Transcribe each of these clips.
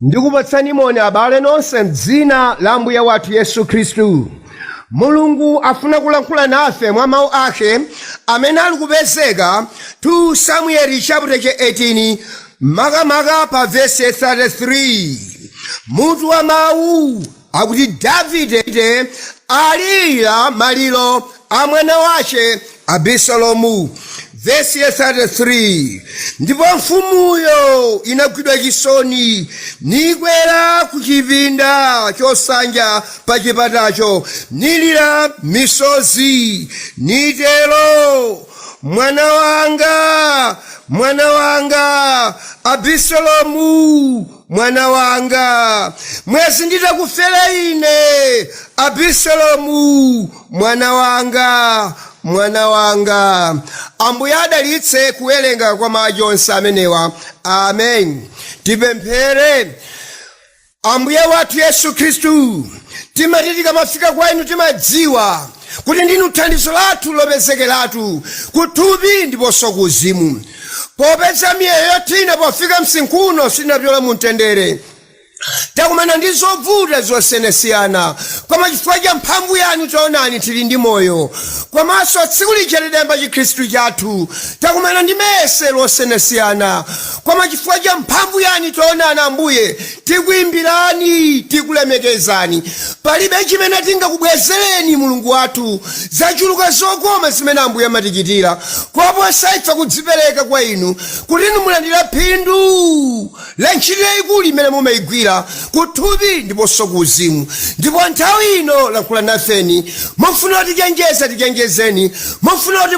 Ndikupatsani moni abale nonse m'dzina la Ambuye wathu Yesu Khristu. Mulungu afuna kulankhula nafe mwa mawu ake amene ali kupezeka 2 Samuel chapter 18 makamaka pa verse 33. Mutu wa mawu akuti Davide alira maliro a mwana wace Absolom. Verse 33. Ndipo mfumuyo inagwidwa chisoni nikwera ku chipinda chosanja pa chipatacho nilira misozi nitero, mwana wanga Absolom, mwana wanga, mwezi nditakufera ine Absolom, mwana wanga. Ambuye adalitse kuwerenga kwa mawu onse amenewa. Amen. Tipemphere. Ambuye wathu Yesu Khristu, timati tikamafika kwa inu timadziwa kuti ndinu thandizo lathu lopezekeratu kuthupi ndiponso kuzimu. Popeza miyoyo yathina pofika msinkhuno sinapyola mumtendere, takumana ndi zovuta zosiyanasiyana, koma chifukwa cha mphamvu yanu taonani tili ndi moyo. Komanso tsiku lija lidayamba chikhristu chathu takumana ndi mayesero osiyanasiyana, koma chifukwa cha mphamvu yanu taonani Ambuye tikuyimbirani, tikulemekezani. Palibe chimene tingakubwezereni Mulungu wathu, zachuluka zokoma zimene Ambuye amatichitira, koposa ife kudzipereka kwa inu kuti inu mulandira phindu la ntchito yayikulu imene mumayigwira kuthupi ndiponso kuzimu. Ndipo nthawi ino lankhula nafeni, mufuna kuti tichenjezeni, mufuna kuti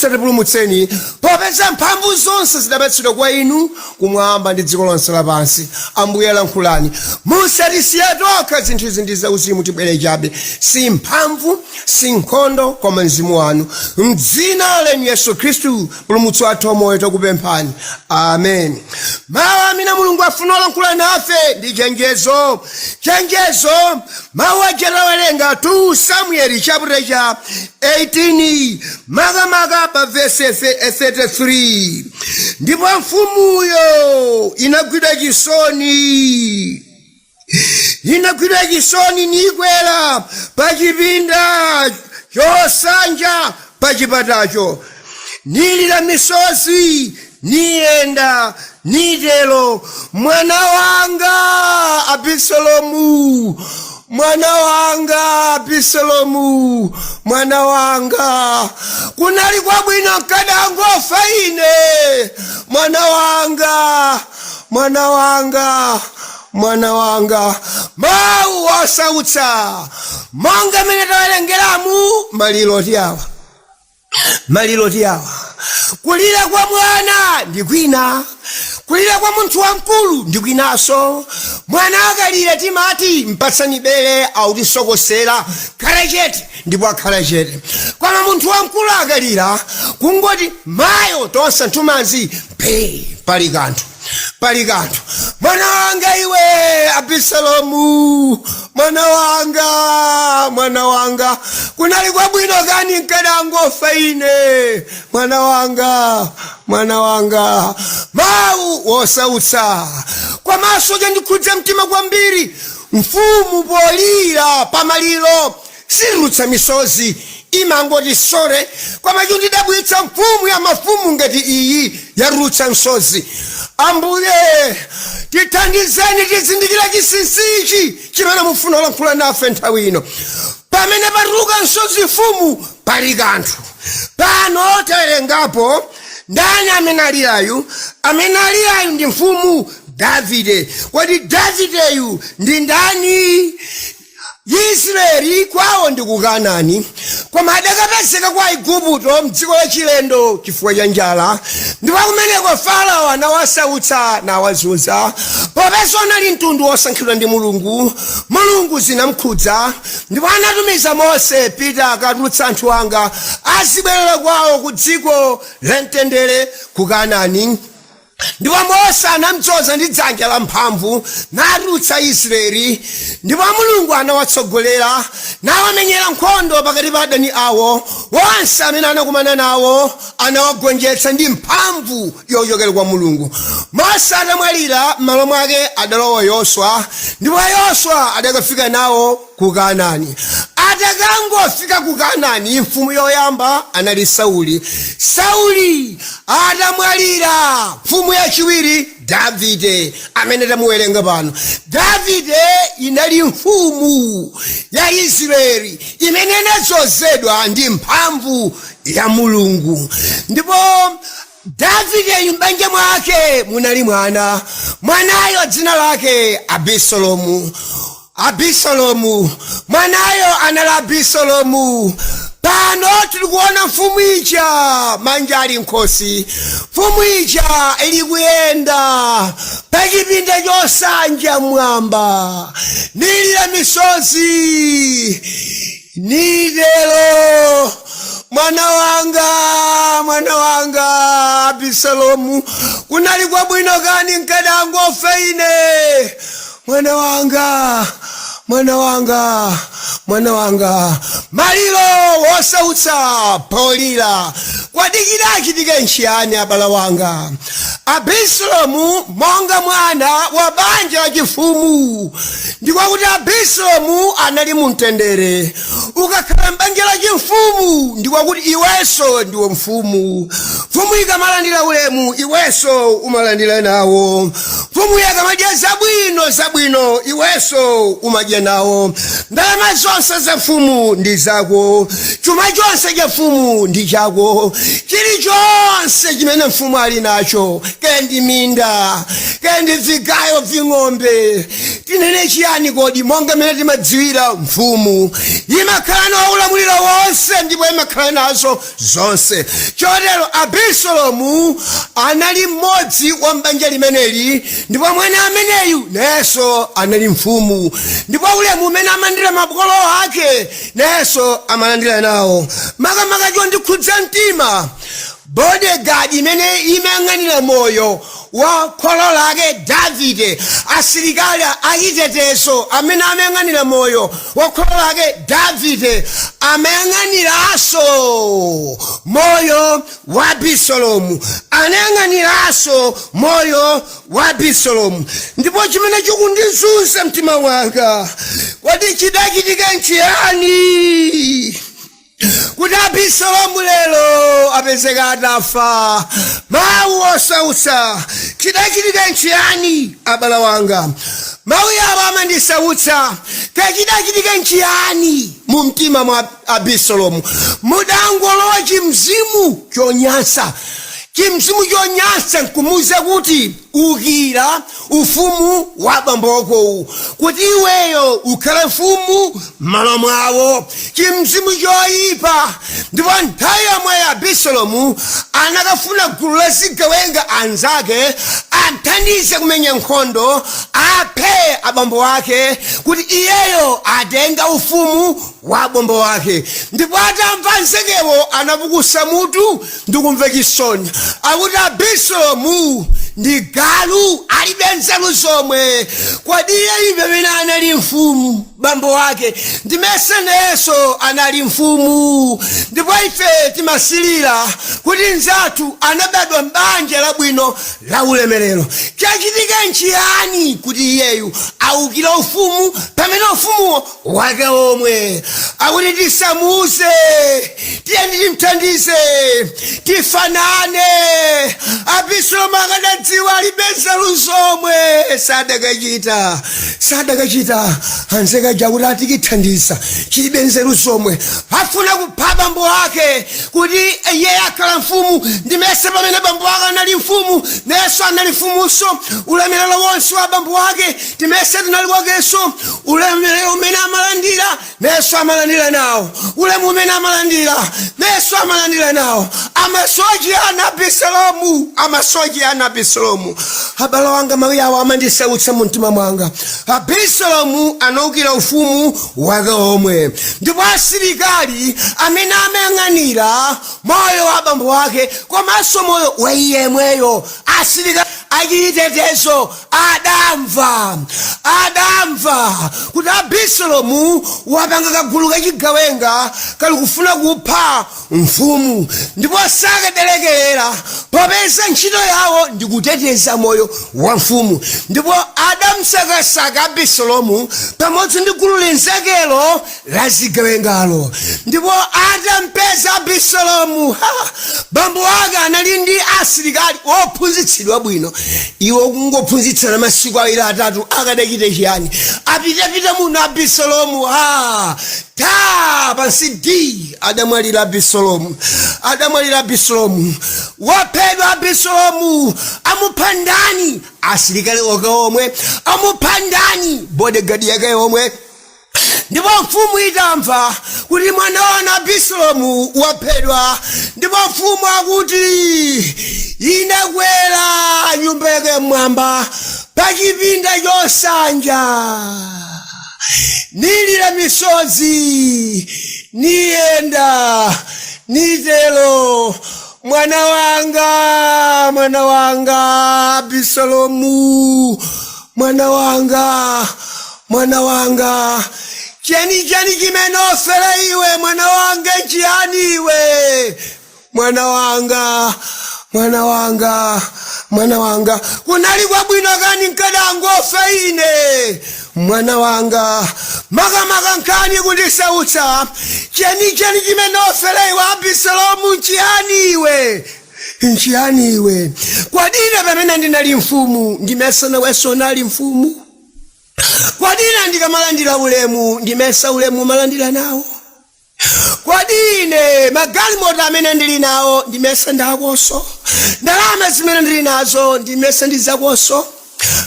tipulumutseni, popeza mphamvu zonse zidapatsidwa kwa inu kumwamba ndi dziko lonse lapansi. Ambuye lankhulani, musatisiya tokha, zinthu izi ndi zauzimu, tibwere chabe, si mphamvu si nkhondo koma mzimu wanu. M'dzina lenu Yesu Khristu mpulumutsi wathu wamoyo takupemphani. Amen. Mawu amene Mulungu afuna kulankhula nafe ndi chenjezo. Mawu achatawerenga 2 Samuel chapter 18 makamaka pa verse 33. Ndipo mfumuyo inagwidwa chisoni nikwera pa chipinda chosanja pa chipatacho nilira misozi niyenda nitero, mwana wanga Absolom, mwana wanga, kunali kwabwino nkadangofa ine, mwana wanga. Mawu osautsa monga mene tawerengeramu maliro tiawa. Kulira kwa mwana ndi kwina, kulira kwa munthu wamkulu ndi kwinaso. Mwana akalira timati mpatsani bere autisokosera, khala chete ndipo akhala chete. Koma munthu wamkulu akalira kungoti mayo tonse nthumanzi pali kanthu. Mwana wanga iwe Absolom, mwana wanga, kunali kwabwino kani nkadangofa ine, mwana wanga. Mawu osautsa komanso chandikhudza mtima kwambiri. Mfumu polira pamaliro sirutsa misozi, imangoti sore, koma chindidabwitsa mfumu ya mafumu ngati iyi yarutsa misozi. Ambuye tithandizeni tizindikira chinsinsichi chimene mufuna kulankhula nafe nthawi ino. Pamene patuluka misozi mfumu pali kanthu. Pano tawerengapo ndani amene aliyayu ndi mfumu Davide. Kodi Davideyu ndi ndani? Israeli kwawo ndi ku Kanaani, koma adakapezeka kwa Igupto mdziko la chilendo chifukwa cha njala. Ndipo kumeneko Farao anawasautsa nawazunza, popeza anali mtundu wosankhidwa ndi Mulungu zinamkhudza, ndipo anatumiza Mose, pita akatulutsa anthu anga azibwerera kwawo ku dziko la mtendere ku Kanaani. ndipo Mose anamdzoza ndi dzanja lamphamvu natulutsa Israeli, ndipo Mulungu anawatsogolera nawamenyera nkhondo pakati pa adani awo onse amene anakumana nawo, anawagonjetsa ndi mphamvu yochokera kwa Mulungu. Mose atamwalira m'malo mwake adalowa Yoswa, ndipo Yoswa adakafika nawo ku Kanaani. Atakangofika ku Kanaani, mfumu yoyamba anali Sauli. Sauli atamwalira, mfumu yachiwiri Davide, amene tamuwerenga pano. Davide inali mfumu ya Israeli imene inadzozedwa ndi mphamvu ya Mulungu. Ndipo Davide m'banja mwake munali mwanayo dzina lake Abisalomu, mwanayo anali Abisalomu. Pano tili kuona mfumu ija manja ali nkhosi, mfumu ija ili kuyenda pa chipinda chosanja mwamba, nilira misozi nidelo, mwana wanga Abisalomu, kunali kwabwino kani nkadangofe ine, mwana wanga, maliro wosautsa polira, kwadikira chitika nchiyani abala wanga? Abisalomu monga mwana wa banja la chifumu, ndikwakuti Abisalomu anali mumtendere. Ukakhala m'banja la chimfumu ndikwakuti iwenso ndiwe mfumu. Mfumu ikamalandira ulemu, iwenso umalandira nawo. Mfumu ikamadya zabwino, iwenso umadya nawo. Ndalama zonse za mfumu ndi zako, chuma chonse cha mfumu ndi chako, chilichonse chimene mfumu ali nacho, kendi minda, kendi vigayo ving'ombe. Tinene chiyani kodi? Monga mene timadziwira mfumu imakhala na ulamuliro wonse, ndipo imakhala nazo zonse. Chotero Abisalomu anali mmodzi wa mbanja limeneli, ndipo mwana ameneyu nenso anali mfumu, ndipo ulemu umene amalandira makolo ake nenso amalandira nawo. Makamaka chondikhudza mtima, bodyguard imene imayang'anira moyo wa kholo lake Davide, asilikali achitetezo amene amayang'anira moyo wa kholo lake Davide, amayang'aniranso moyo wa Abisalomu, anayang'aniranso moyo wa Abisalomu. Ndipo chimene chikundizunza mtima wanga, kodi chidachitika nchiyani kuti Abisalomu lero apezeka atafa? Mawu osautsa, chidachitika nchiyani abala wanga? Mawu yawo amandisautsa. Chidachitika nchiyani mu mtima mwa Abisalomu? Mudangolowa chimzimu chonyansa nkumuza kuti ukira ufumu wa bamboko, kuti iweyo ukhale mfumu m'malo mwawo. Chimzimu choyipa. Ndipo nthawi yomwe Abisalomu anakafuna gulu la zigawenga anzake athandize kumenya nkhondo, aphe abambo ake kuti iyeyo atenga ufumu wa abambo wake. Ndipo atamva nzekewo anapukusa mutu ndikumva chisoni, akuti Abisalomu ndi galu, alibe nzeru zomwe. Kodi iye pamene anali mfumu bambo wake ndimese nenso anali mfumu, ndipo ife timasilira kuti nzathu anabadwa m'banja labwino la ulemerero. Chachitika nchiyani kuti iyeyu awukira ufumu pamene ufumuwo wake omwe? Akuti tisamuze, tiyeni timthandize, tifanane. Abisalomu akadadziwa alibe nzeru zomwe, sadakachita anzeka jakuti atikithandiza, chilibe nzeru zomwe. Afuna kupha bambo ake kuti iye akhala mfumu, ndimese pamene bambo ake anali mfumu nenso anali mfumunso. Ulemerero wonse wa bambo ake timese zinali kwakenso ulemerero umene amalandira nayenso amalandira nawo, ulemu umene amalandira nayenso amalandira nawo. Amasoji ana Abisalomu, abale wanga mawu yawo amandisautsa mu mtima mwanga. Abisalomu anaukira ufumu wake omwe, ndipo asilikali amene amayang'anira moyo wa abambo wake komanso moyo wa iye mweyo, asilikali achitetezo adamva kuti Abisalomu wapanga kagulu kachigawenga kali kufuna kupha mfumu, ndipo sakadelekera popeza ntchito yawo ndi kuteteza moyo wa mfumu. Ndipo adamsakasaka Abisalomu pamodzi ndi gulu linzakelo la zigawengalo, ndipo atampeza Abisalomu, bambo wake anali ndi asilikali ophunzitsidwa bwino. Iwo kungophunzitsana masiku awiri atatu akadachite chiyani? Apite muno Abisalomu pansi di adamwalira Abisalomu, waphedwa Abisalomu. Amupha ndani? Asilikali wake omwe. Amupha ndani? Bodyguard yake omwe. Ndipo mfumu itamva kuti mwana wa Abisalomu waphedwa, ndipo mfumu akuti inakwera nyumba yake mwamba pa chipinda chosanja, nilira misozi, niyenda nitelo, mwana wanga Abisalomu, mwana wanga cheni chimene ofera iwe, mwana wanga chiyani iwe, mwana wanga kunali kwabwino kani nkadangofa ine, mwana wanga makamaka nkani kundisautsa, cheni chimene ofera iwe Abisalomu nchiyani iwe, kwadina pamene ndinali mfumu ndimesa nawenso unali mfumu? Kwadine ndikamalandira ulemu ndimesa ulemu umalandira nawo? Kwadine magalimoto amene ndili nawo ndimesa ndakonso? Ndalama zimene ndili nazo ndimesa ndizakonso?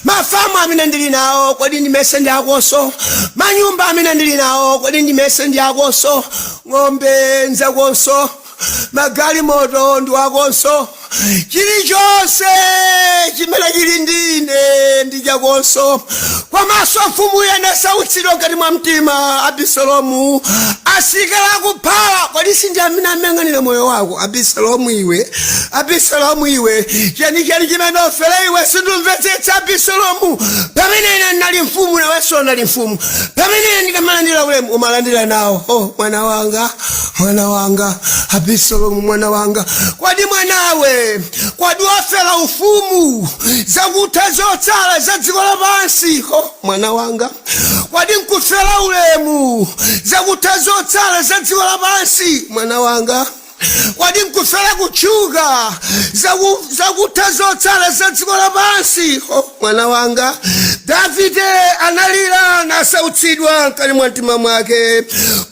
Mafamu amene ndili nawo kodi ndimesa ndakonso? Manyumba amene ndili nawo kodi ndimesa ndakonso? Ng'ombe nzakonso, magalimoto ndiwakonso, chilichonse chimene chili ndine ndichakonso. Komanso mfumu yenesautsidwa ngati mwa mtima Abisalomu, asilikali akuphala. Kodi sindi amene amang'anira moyo wako? Abisalomu iwe cheni chimene ofera iwe sindumvetsetsa Abisalomu. Pamene ine ndinali mfumu nawenso unali mfumu, pamene ine ndikamalandira ulemu umalandira nawo. Mwana wanga Abisalomu, mwana wanga, kwadi mwanawe kwadi wafera ufumu zakutha zotsala za dziko lapansi? Mwana wanga, kwadi nkufera ulemu zakutha zotsala za dziko lapansi? Mwana wanga, kwadi nkufera kutchuka zakutha zotsala za dziko lapansi? Mwana wanga. Davide analira nasautsidwa nkali mwa mtima mwake,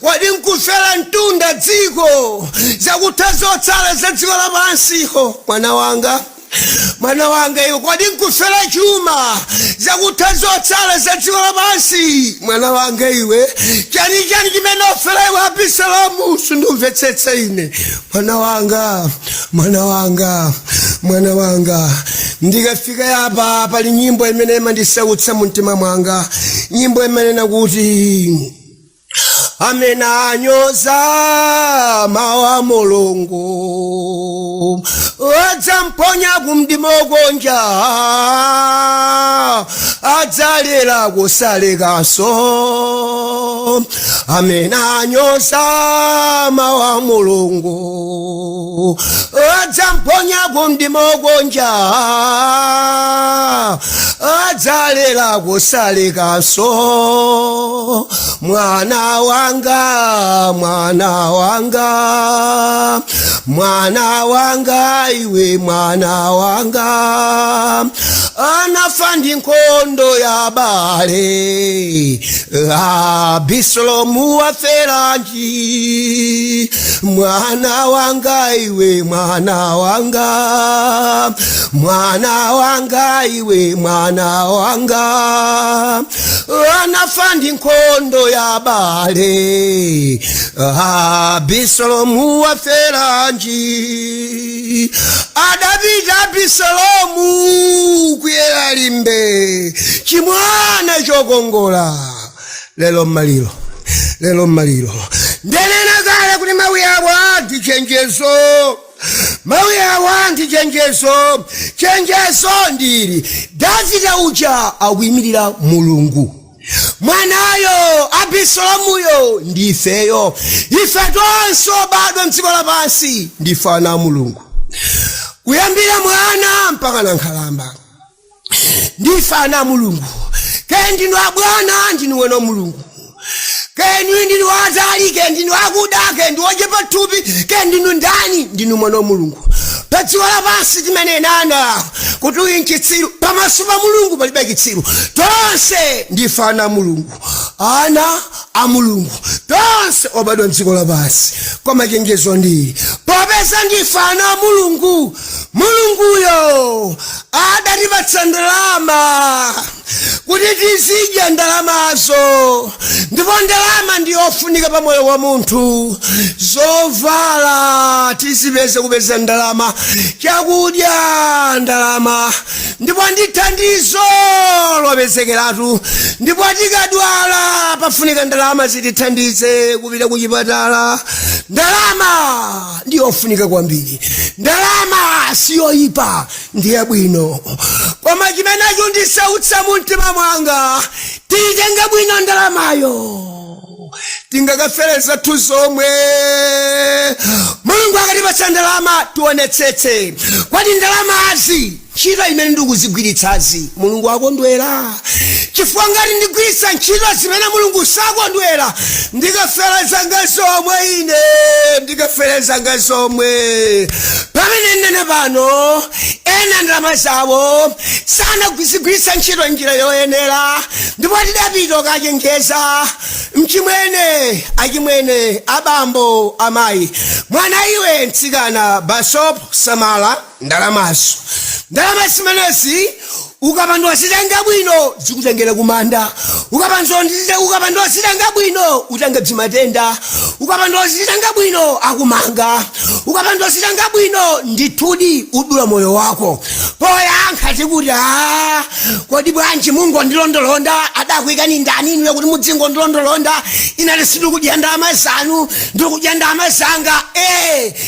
kwadi nkufera mtunda dziko zakutha zotsala za dziko lapansi? Mwana wanga iwe kwadi nkufera chuma zakutha zotsala za dziko lapansi? Mwana wanga iwe chani chimene ofera iwe Abisalomu sindumvetsetsa ine. Mwana wanga ndikafika yapa pali nyimbo imene imandisautsa mu mtima mwanga, nyimbo imene nakuti amene anyoza mawu a Mulungu adzamponya kumdima wokonja, adzalera kusalekanso. Amene anyoza mawu a Mulungu adzamponya kumdima wokonja, adzalera kusalekanso. Mwana wanga iwe, mwana wanga, anafa ndi nkhondo ya abale. Absolom waferanji, mwana wanga iwe, mwana wanga, mwana wanga iwe, mwana wanga, anafandi nkondo ya bale. Absolom waferanji, adabida Absolom kuyela limbe chimwana chokongola. Lelo malilo ndenena kale kuti mawu yawo ndi chenjezo, mawu yawo ndi chenjezo. Chenjezo ndili Davide uja akuyimirira Mulungu, mwanayo Absolomuyo ndifeyo, ife tonse obadwa mdziko lapansi ndife ana a Mulungu, kuyambira mwana mpaka na nkhalamba ndife ana a Mulungu. Ke ndinu abwana ndinu wena Mulungu, ke ndinu watali, ke ndinu akuda, ke ndinu ojepa thupi, ke ndinu ndani ndinu mwana Mulungu. Padziko lapansi timanenana kuti uyu nchitsiru, pamaso pa Mulungu palibe chitsiru. Tonse ndife ana a Mulungu, ana a Mulungu, tonse obadwa mdziko lapansi. Koma chenjezo ndili popeza ndife ana a Mulungu, Mulunguyo adatipatsa ndalama kuti tizidya ndalamazo, ndipo ndalama ndiyofunika pa moyo wa munthu. Zovala tizipeze kupeza ndalama, chakudya ndalama, ndipo ndi thandizo lopezekeratu, ndipo tikadwala pafunika ndalama zitithandize kupita ku chipatala. Ndalama ndiyofunika kwambiri, ndalama siyoyipa, ndiyabwino. Koma chimene chondisautsa mumtima mwanga, tiyitenge bwino ndalamayo, tingakafereza tuzomwe. Mulungu akatipatsa ndalama tionetsetse kwati ndalamazi ntchito imene ndikuzigwiritsazi Mulungu akondwera. Chifukwa ngati ndigwiritsa ntchito zimene Mulungu sakondwera, ndikafereza ngazomwe ine, ndikafereza ngazomwe. Pamene nene pano ena ndalama zawo sanazigwiritsa ntchito njira yoyenera, ndipo tidapita kachenjeza mchimwene achimwene, abambo amayi, mwana iwe mtsikana Basop samala ndalamaso. Ndalama zimenezi ukapandwa zitenga bwino zikutengera kumanda, ukapandwa zitenga bwino utenge bzimatenda, ukapandwa zitenga bwino akumanga, ukapandwa zitenga bwino ndithudi udula moyo wako. Poyankha tikuti kodi bwanji Mungu ndilondolonda, adakuyikani ndani inuyo kuti mudzingo ndilondolonda? Inali sindikudya ndalama zanu, ndikudya ndalama zanga.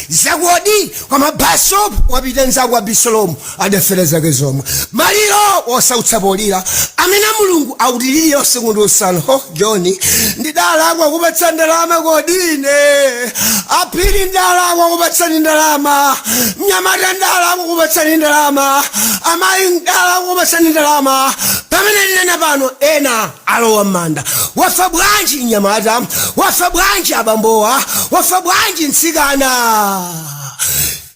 Zakodi koma Basop wapita nzako Absolom adafereza zomwe. Maliro osautsa polira, amene Mulungu autilili yonse kundu usanu. Joni ndidalakwa kupatsa ndalama kodine, aphiri ndalakwa kupatsani ndalama, mnyamata ndalakwa kupatsani ndalama, amayi ndalakwa kupatsani ndalama. Pamene ndinena pano ena alowa m'manda. Wafa bwanji mnyamata, wafa bwanji abambowa, wafa bwanji mtsikana?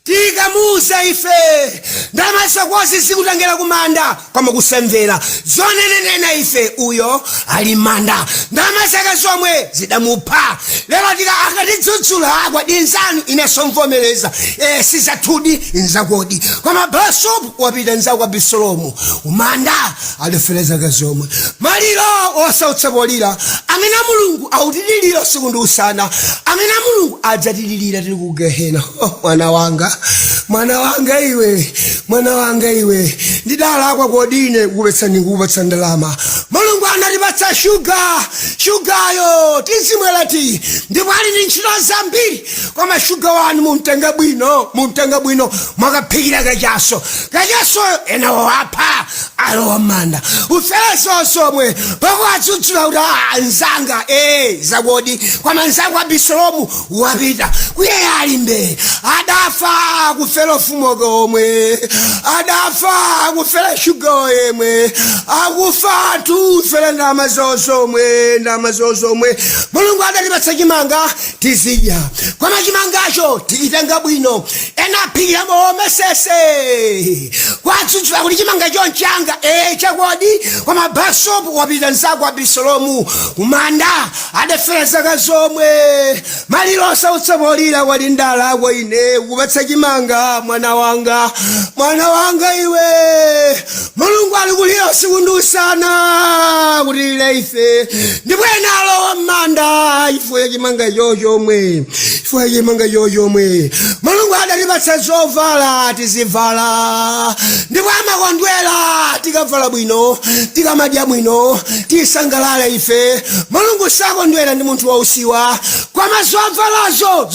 Tikamuza ife ndalama zakozi zikutengera kumanda koma kusamvera zonenenena ife uyo ali manda. Ndalama zake zomwe zidamupha. Lero akatidzudzula kwadi nzanu ineso mvomereza, sizathudi nzakodi. Koma Basop wapita nzako Absolom umanda adafereza zomwe. Maliro osautsa polira, amene Mulungu autililira sikundu usana, amene Mulungu adzatililira tili ku Gehena. Mwana wanga, mwana wanga iwe, mwana wanga iwe, ndidalakwa kodine kupatsa ndalama. Mulungu anatipatsa shugayo tizimwelati, ndipo ali ndi ntchito zambiri. Koma shuga wanu mumtenga bwino, mwakaphikira kachaso enawo apha alowa m'manda. Ufereso somwe pako adzudzula kuti nzanga zakodi, koma nzako Absolom wapita kuye alimbe, adafa kufera fumo komwe, adafa kufera shuga yemwe, akufa tufera ndalama zomwe. Mulungu adatipatsa chimanga tizidya, koma chimangacho tikitenga bwino. Ena aphikira momesese kwadzudzula kuti chimanga chonchanga chakodi, koma Basop wapita nzako Absolom kumanda adafera zaka zomwe maliro osautsabolira wali ndala kwa ine kupatsa chimanga mwana wanga iwe mulungu ali kulira usiku ndi usana kutilira ife ndipo enalo manda ifwe chimanga chochomwe mulungu adalipatsa zovala tizivala ndipo amakondwera tikavala bwino tikamadya bwino tisangalale ife mulungu sakondwera ndi munthu wausiwa koma zovalazo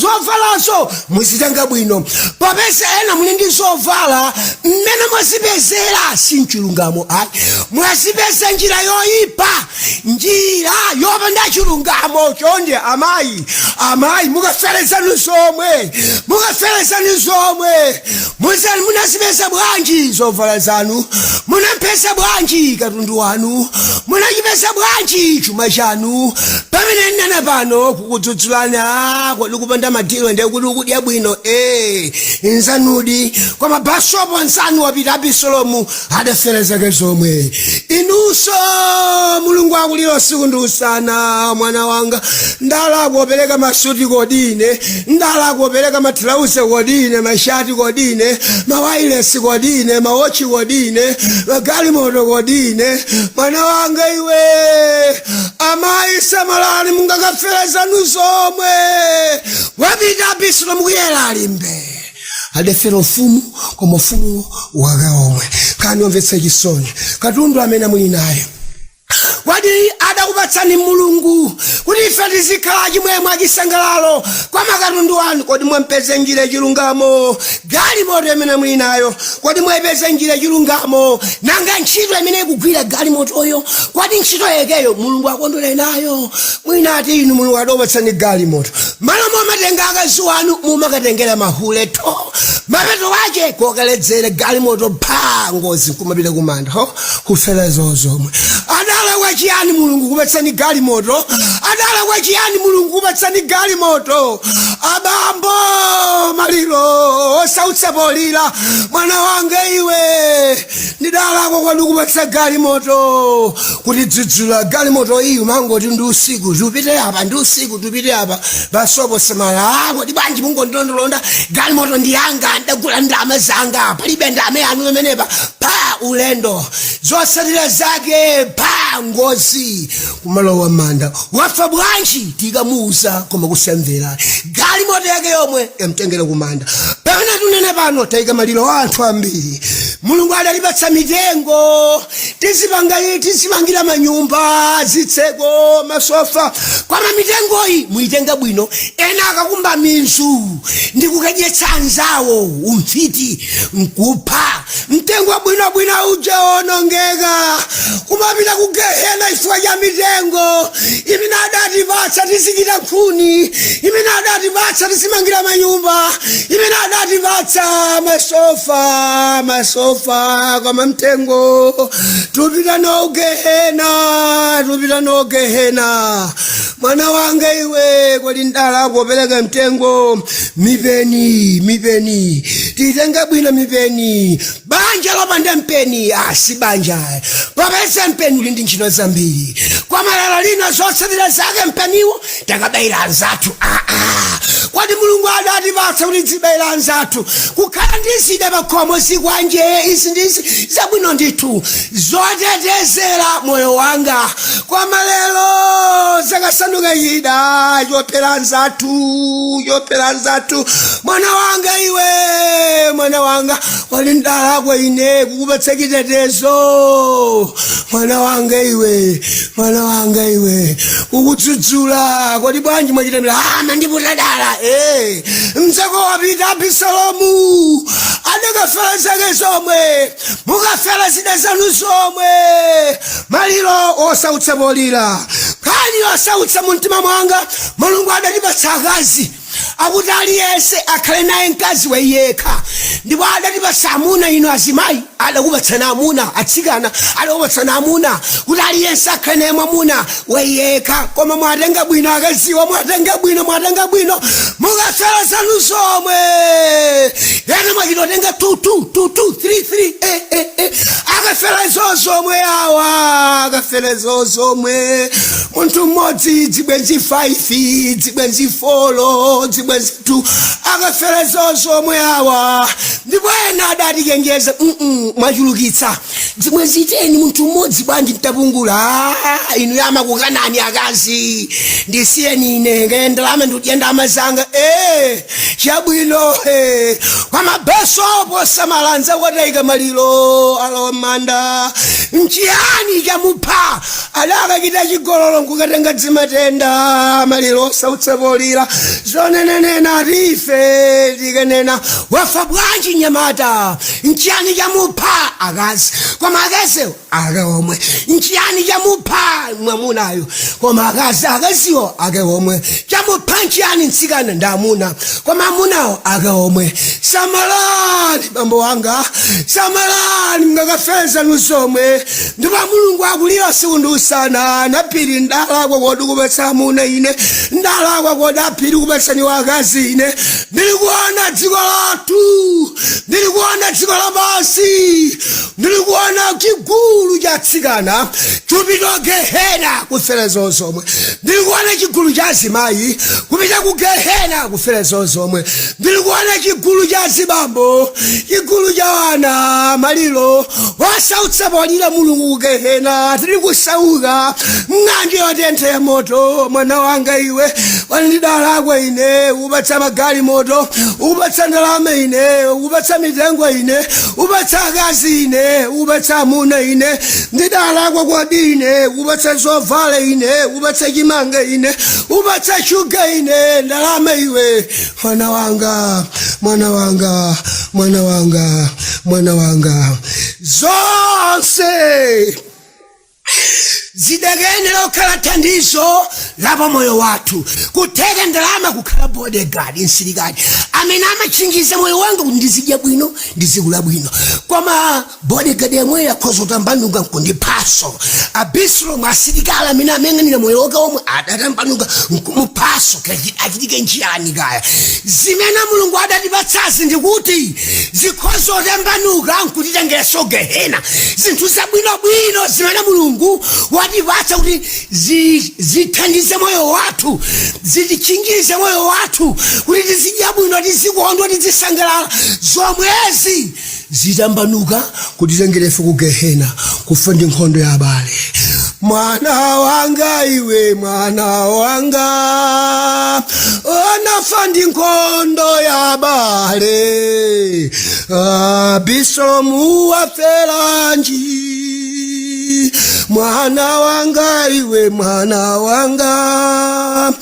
muzitanga bwino popeza ena muli ndi zovala mmene mwazipezera si mchilungamo ayi mwazipeza njira yoyipa njira yopanda chilungamo chonde amayi mukaferezani zomwe munazipeza bwanji zovala zanu munampeza bwanji katundu wanu munachipeza bwanji chuma chanu pamene nana pano kukudzudzulana kwadi kupanda madilo ndi kuti ukudya bwino nzanudi koma basopo nzanu wapita Absolom adafera zake zomwe inunso mulungu akulira usiku ndi usana mwana wanga ndala kuopereka masuti kodine ndala kuopereka matrauze kodine mashati kodine mawayilesi kodine mawochi kodine magalimoto kodine mwana wanga iwe amayi samalani mungakafera zanu zomwe wapita Absolom kuyera alimbe adafera ufumu koma ufumu wakaomwe kani omvetsa chisoni katundu amene muli naye wadi adakupatsani mulungu kuti ife tizikhala chimwemwe achisangalalo kwa makatundu anu kodi mwampeze njira yachilungamo galimoto imene muli nayo kodi mwayipeze njira yachilungamo nanga ntchito imene ikugwira galimotoyo kodi ntchito yekeyo mulungu akondwere nayo mwinati inu mulungu adakupatsani galimoto malo momatenga akazi wanu mumakatengera mahuleto mapeto wake kokaledzere galimoto ngozi kumapita kumanda kufera zozomwe adala wachiyani mulungu kupatsani galimoto adala wachiyani mulungu kupatsani galimoto abambo maliro osautsabolira mwana wanga iwe ndidalako kwadi kupatsa galimoto kuti dzudzula galimoto iyi mangoti ndi usiku tupite apa basopo samala kodi bwanji mungondilondolonda galimoto ndi yanga ndagula ndalama zanga palibe ndalama yanu imenepa ulendo zosalira zake ngozi kumalowa manda wafa bwanji tikamuuza koma kusamvera galimoto yake yomwe yamtengera kumanda pamene tunene pano tayika maliro anthu ambiri mulungu adalipatsa mitengo tizipangira manyumba zitseko masofa koma mitengoyi muitenga bwino ena akakumba minzu ndi kukadyetsa anzawo umfiti nkupha mtengo wabwino uja wonongeka kumapita kugehena ifwa ya mitengo imene adatipatsa tizichita nkhuni imene adatipatsa tizimangira manyumba imene adatipatsa masofa koma mtengo tupita no gehena mwana wanga iwe kodi ndala kuopereka mtengo mipeni titenga bwino mipeni banja lopanda mpeni si banja popeza mpeni uli ndi ntchito zambiri kwa malalo lino zotsatira zake mpeniwo takabayira anzathu kwadi mulungu adatipatsa kuti tibayira anzathu kukhala ndi zida pakhomo zikwanje izi ndizi zabwino ndithu zotetezera moyo wanga kwa malelo zakasanduka yida yopera anzathu mwana wanga iwe mwana wanga wali ndala kwa ine kukupatsa chitetezo mwana wanga iwe kukudzudzula kodi bwanji mwachitemera mandiputa dala mzako wapita Absolom adakafera zake zomwe mukafera zida zanu zomwe maliro osautsabolira kani osautsa mumtima mwanga mulungu adatipatsa akazi akuti aliyense akhale naye mkazi weyekha ndipo adatipatsa amuna ino azimayi adakupatsana amuna atsikana adakupatsana amuna kuti aliyense akhale naye mwamuna weyekha koma mwatenga bwino akaziwa mwatenga bwino mukafera zanu zomwe yana mwachitotenga 2 akafera zozomwe awa akafera zozomwe munthu mmodzi dzibwenzi 5 dzibwenzi 4 dzibwenzi 2 akafera zozomwe awa ndipo ena adatikengeza mwachulukitsa dzibwenzi 10 munthu mmodzi bwanji mtapungula inu yamakukanani akazi ndisiyeni ine ngene ndalama ndikudya ndalama zanga chabwino kwa mabeso posamalanza kwatayika maliro alomanda nchiyani chamupha adakachita chigololo nkukatenga dzimatenda maliro osautsapolira zonenenena tife tikenena wafa bwanji nyamata nchiyani chamupha akazi koma akaziwo ake omwe nchiyani chamupha mwamunayo koma akaziwo ake omwe chamupha nchiyani mtsikana ndamuna koma amunawo ake omwe samalani bambo wanga samalani mngakafeza nusomwe ndipo mulungu akulira siundusana napiri ndalakwa kodi kupatsa amuna ine ndalakwa kodi apiri kupatsani wakazi ine ndilikuona dziko lathu ndilikuona dziko lapansi ndilikuona chigulu cha atsikana chupita gehena kufera zozomwe ndilikuona chigulu cha azimayi kupita ku gehena kufera zozomwe ndilikuona chigulu cha azibambo chigulu cha wana maliro wasautsapolira mulungu ku gehena tili kusauka ng'anjo yotentha ya moto mwana wanga iwe wanidalakwa ine upatsa magali moto upatsa ndalama ine upatsa mitengo ine upatsa akazi ine upatsa amuna ine ndidalakwa kodi ine upatsa zovala ine upatsa chimanga ine upatsa shuga ine ndalama iwe mwana wanga zonse zidakenera kukhala thandizo la moyo wathu kutheka ndalama kukhala bodyguard msilikali amene amachingiza moyo wanga kuti ndizidya bwino ndizikula bwino koma bodyguard yemweyo akhoza kutambanuka nkundiphaso Absolom asilikali amene amang'anira moyo wake omwe adatambanuka nkumuphaso achitike nchiyani kaya zimene mulungu adatipatsazi ndikuti zikhoza kutambanuka nkutitengeranso gehena zinthu zabwinobwino zimene mulungu watipatsa kuti zithandize moyo wathu zitichingize moyo wathu kuti tizidya bwino tizikondwa tizisangalala zomwezi zitambanuka kutitengerefe ku gehena kufa ndi nkhondo ya abale mwana wanga iwe mwana wanga onafa ndi nkhondo ya abale Absolom waferanji mwana wanga iwe mwana wanga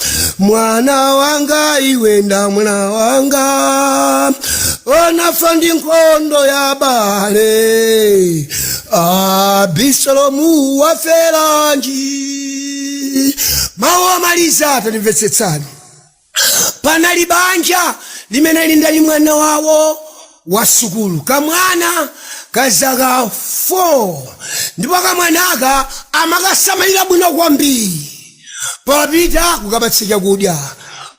iwe ndamuna wanga onafa ndi nkhondo ya bale Absolom waferanji mawu amaliza tanimvetsetsani panali banja limene lindali mwana wawo wa sukulu kamwana kazaka 4 ndipo kamwanaka amakasamalira bwino kwambiri popita kukapatsa chakudya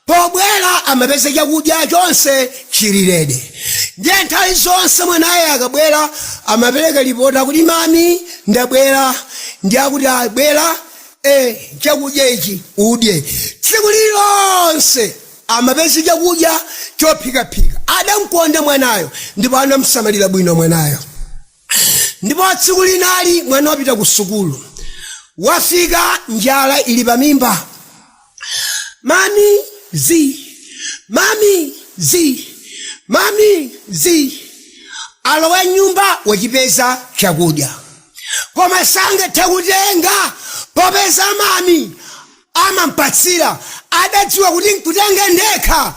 pobwera amapeza chakudya chonse chililede ndiye nthawi zonse mwanaye akabwera amapereka lipota kuti mami ndabwera ndi akuti abwera chakudya ichi udye tsiku lilonse amapeza chakudya chophikaphika adamkonda mwanayo ndipo anamsamalira bwino mwanayo ndipo tsiku linali mwana wapita ku sukulu wafika njala ili pamimba mami zi alowa nyumba wachipeza chakudya koma sangathe kutenga popeza mami amampatsira adadziwa kuti nkutenge ndekha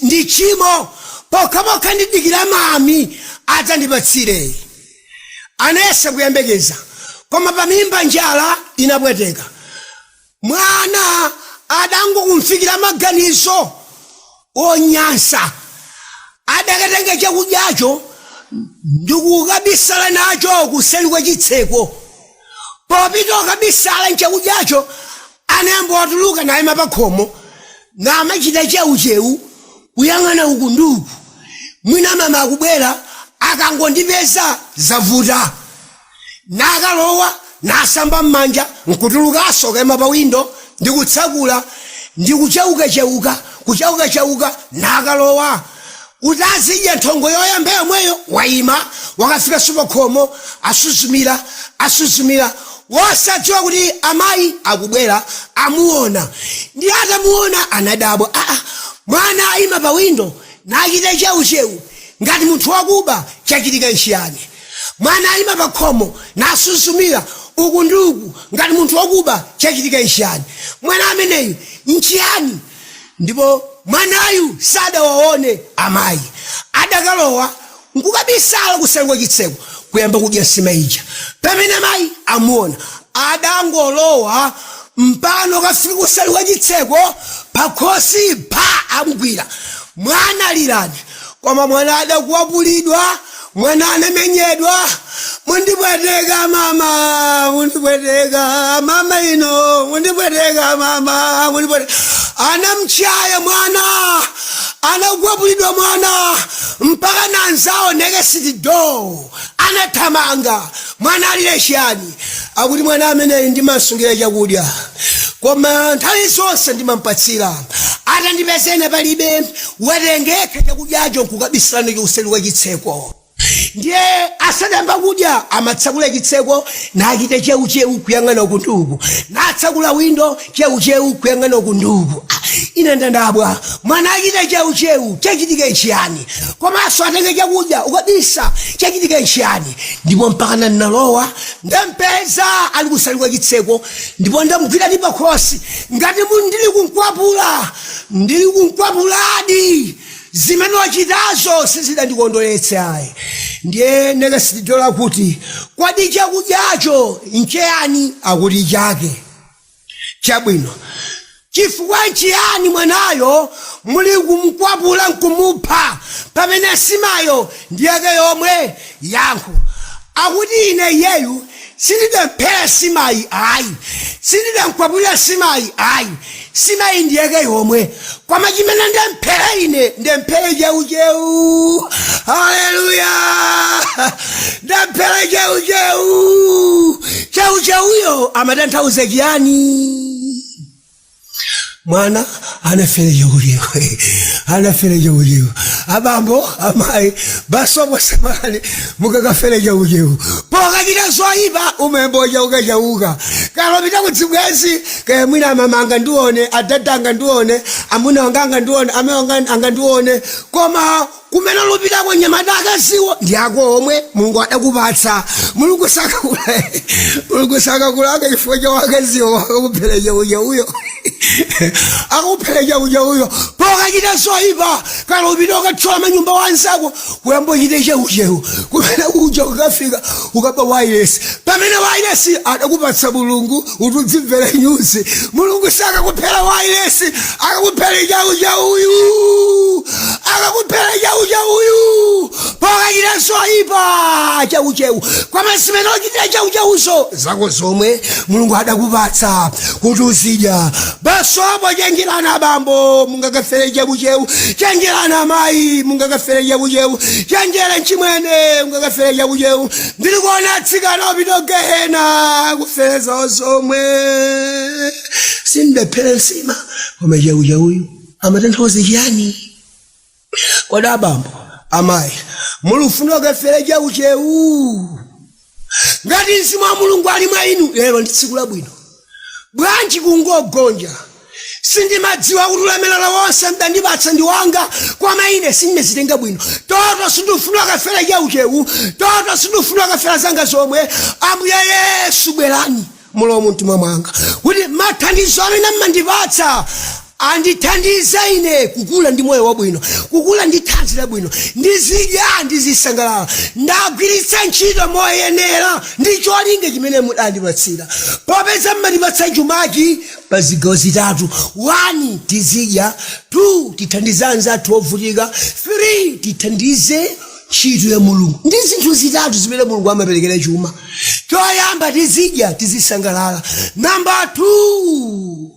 ndi chimo pokhapokha ndidikira mami adzandipatsire anayesa kuyembekeza koma pamimba njala inapweteka mwana adangokumfikira maganizo onyansa adakatenga chakudyacho ndikukabisala nacho kuseli kwa chitseko. Popita ukabisala nchakudyacho anayamba watuluka nayima pakhomo namachita cheucheu kuyang'ana uku nduku. Mwina mama akubwera akangondipeza zavuta nakalowa nasamba mmanja nkutuluka asoka ema pa windo ndikutsakula ndikuchauka nakalowa kuti azidya nthongo yoyamba yomweyo wayima wakafika supakhomo asuzumira wosadziwa kuti amayi akubwera amuona. Ndi atamuona anadabwa, mwana ayima pa windo nachita cheucheu ngati munthu wakuba chachitika nchiyani. Mwana ayima pa khomo nasuzumira uku nduku ngati munthu wakuba chachitika nchiyani. Mwana ameneyu nchiyani. Ndipo mwanayu sadawaone amayi adakalowa nkukabisala kuseli kwa chitseko kuyamba kudya nsima ija. Pamene amayi amuona adangolowa mpano kafika kuseli kwa chitseko pakhosi amugwira. Mwana alirani koma mwana adakuwapulidwa, mwana anamenyedwa. Mundipweteka mama, mundipweteka mama ino, mundipweteka mama, mundipweteka. Anamchaya mwana, anakuwapulidwa mwana mpaka nanzawo negesiti do anathamanga. Mwana alire chiyani akuti mwana ameneyi ndimasungira chakudya koma nthawi zonse ndimampatsira. Atandipezene palibe werengeka chakudyacho nkukabisirana kuseli kwa chitseko. Ndiye asadamba kudya amatsakula chitseko nachita cheucheu kuyang'ana uku nduku, natsakula windo cheucheu kuyang'ana uku nduku. Ine ndandabwa mwana achita cheucheu chachitika nchiyani, komanso atenge chakudya ukabisa chachitika nchiyani. Ndipo mpaka nalowa ndampeza ali kuseli kwa chitseko ndipo ndamugwira ndi pakhosi ngati ndili kunkwapuladi. Zimene wachitazo sizidandikondweretsa. Ndiye nekasititola kuti kwadi chakudyacho nchiyani akuti chake chabwino. Chifukwa nchiyani mwanayo muli kumkwapula nkumupha pamene nsimayo ndiyake yomwe yankho akuti ine yeyu sindidamphera simayi ayi, sindidamkwapulira simayi ayi, simayi ndiyake yomwe koma chimene ndamphera ine ndamphera cheucheu. Haleluya, ndamphera cheucheuyo amatanthauza chiyani? Mwana anafere cheucheu. Abambo amayi basopo semani mukakafere cheucheu. Pokachita zoyipa umembo chauka kalopita kudzibwezi kaya mwina mama anga ndione, adada anga ndione, amuna wanga anga ndione, ame wanga anga ndione, koma kumene lupita kwenye madaka siwo ndiyako omwe Mulungu adakupatsa. Mulungu sakakula chifukwa cha wakaziwo akakuphera cheucheuyo. Akuphera cheucheuyo. Pokachita zoyipa kalopita ukathyola manyumba wanzako kuyamba chite cheucheu. Kumene uja ukafika ukapa wireless. Pamene wireless adakupatsa Mulungu utudzimvera nyuzi. Mulungu sakakuphera wireless, akakuphera cheucheuyu. Akakuphera cheucheuyu. Pokachita zoyipa cheucheu. Koma zimene uchitira cheucheuzo zako zomwe Mulungu adakupatsa kuti uzidya. Basopo chenjerana abambo mungakafere cheucheu, chenjerana amayi mungakafere cheucheu, chenjera nchimwene mungakafere cheucheu. Ndili kuona atsikana opita Gehena kufera zawo zomwe. Sindaphera nsima koma cheucheuyu amatanthauza chiyani? Kodi abambo amayi mulufuna kufera cheucheu ngati mzimu wa Mulungu ali mwa inu lero ndi tsiku labwino. Bwanji kungogonja sindimadziwa kuti ulemerero wonse mdandipatsa ndi wanga koma ine sindimezitenga bwino. Toto sindifuna kafera cheucheu, toto sindifuna kafera zanga zomwe. Ambuye Yesu bwerani mulomo mtima mwanga kuti mathandizo amene mmandipatsa andithandize ine kukula ndi moyo wabwino, kukula ndi thanzi labwino, ndizidya ndizisangalala, ndagwiritsa ntchito moyenera ndi cholinga chimene mudandipatsira. Popeza mmandipatsa chumachi pa zigawo zitatu. 1 tizidya, 2 tithandize anzathu ovutika, 3 tithandize ntchito ya Mulungu. Ndi zinthu zitatu zimene Mulungu amaperekera chuma. Choyamba tizidya tizisangalala. Number 2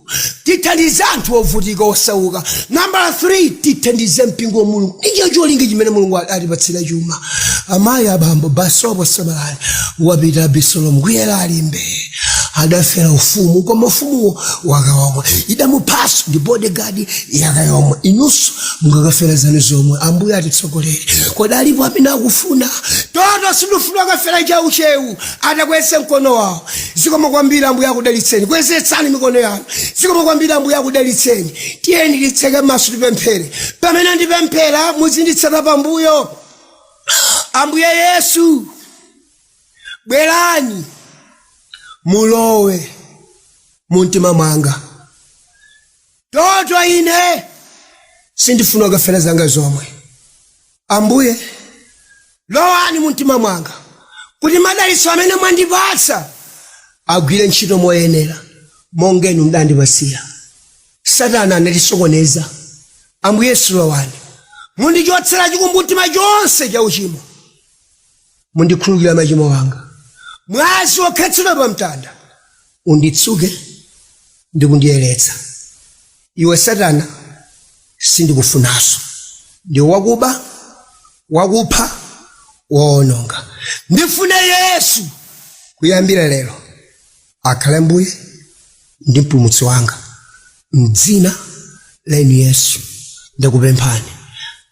tithandize anthu ovutika osauka. Number 3 tithandize mpingo wa Mulungu. Ndicho cholinga chimene Mulungu atipatsira chuma. Amayi abambo basopo samalani wapita Absolom kuyera alimbe adafera ufumu koma ufumu wakawomwe idamupasa ndi bodyguard yakayomwe inuso mungakafera zanu zomwe. Ambuye atitsogolere kodalipo amene akufuna toto sindufuna akafera chauchewu atakwese mkono wawo. Zikomo kwambiri Ambuye akudalitseni, kwezetsani mikono yanu. Zikomo kwambiri Ambuye akudalitseni. Tiyeni titseke maso tipemphere. Pamene ndipemphera muzinditsata pambuyo. Ambuye Yesu bwerani mulowe muntima mwanga. Toto ine sindifuna kukafera zanga zomwe. Ambuye lowani muntima mwanga kuti madalitso amene mwandipatsa agwire ntchito moyenera monga inu mudandipatsa. Satana anatisokoneza. Ambuye Yesu lowani mundichotsera chikumbumtima chonse cha uchimo. Mundikhululukira machimo wanga. Mwazi wokhetsedwa pa mtanda unditsuke ndi kundiyeretsa. Iwe Satana sindikufunaso. Ndi wakuba, wakupha, waononga. Ndifune Yesu kuyambira lero akhale Mbuye ndi mpulumutsi wanga. M'dzina lenu Yesu ndakupemphani.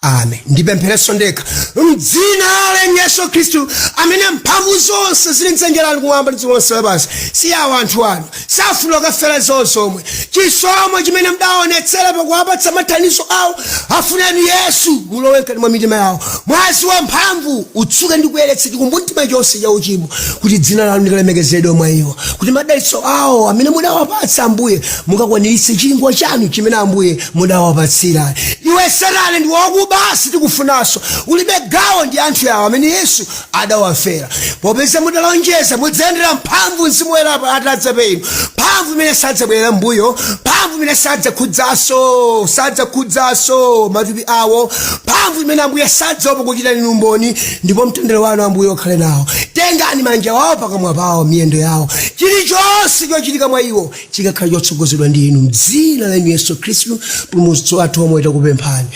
Amen. Ndipempherenso ndekha m'dzina la Yesu Khristu amene mphamvu zonse zili m'dzanja lanu kumwamba ndi zonse lapansi. Si awa anthu anu safuna kukafera zonsomwe. Chisomo chimene mudaonetsera pakuwapatsa mathanizo awo afuneni Yesu mulowe mkati mwa mitima yawo. Mwazi wa mphamvu utsuke ndi kuyeretsa chikumbumtima chonse cha uchimo kuti dzina lanu likalemekezedwe mwa iwo, kuti madalitso awo amene mudawapatsa Ambuye mukakwaniritse chingwa chanu chimene Ambuye mudawapatsira. Iwe Satana ndi wakuba sitikufunaso. Ulibe gawo ndi anthu yawo amene Yesu adawafera. Popeza mudalonjeza mudzayendera mphamvu Mzimu Woyera atadza pa inu. Mphamvu imene sadzabwerera mbuyo, mphamvu imene sadzakhudzaso matupi awo, mphamvu imene Ambuye sadzaopa kuchitani umboni, ndipo mtendere wanu Ambuye ukhale nawo. Tengani manja wawo pakamwa pawo, miyendo yawo, chilichonse chochitika mwa iwo chikakhale chotsogozedwa ndi inu. M'dzina la Yesu Khristu mpulumutsi wathu omwe tikupemphani.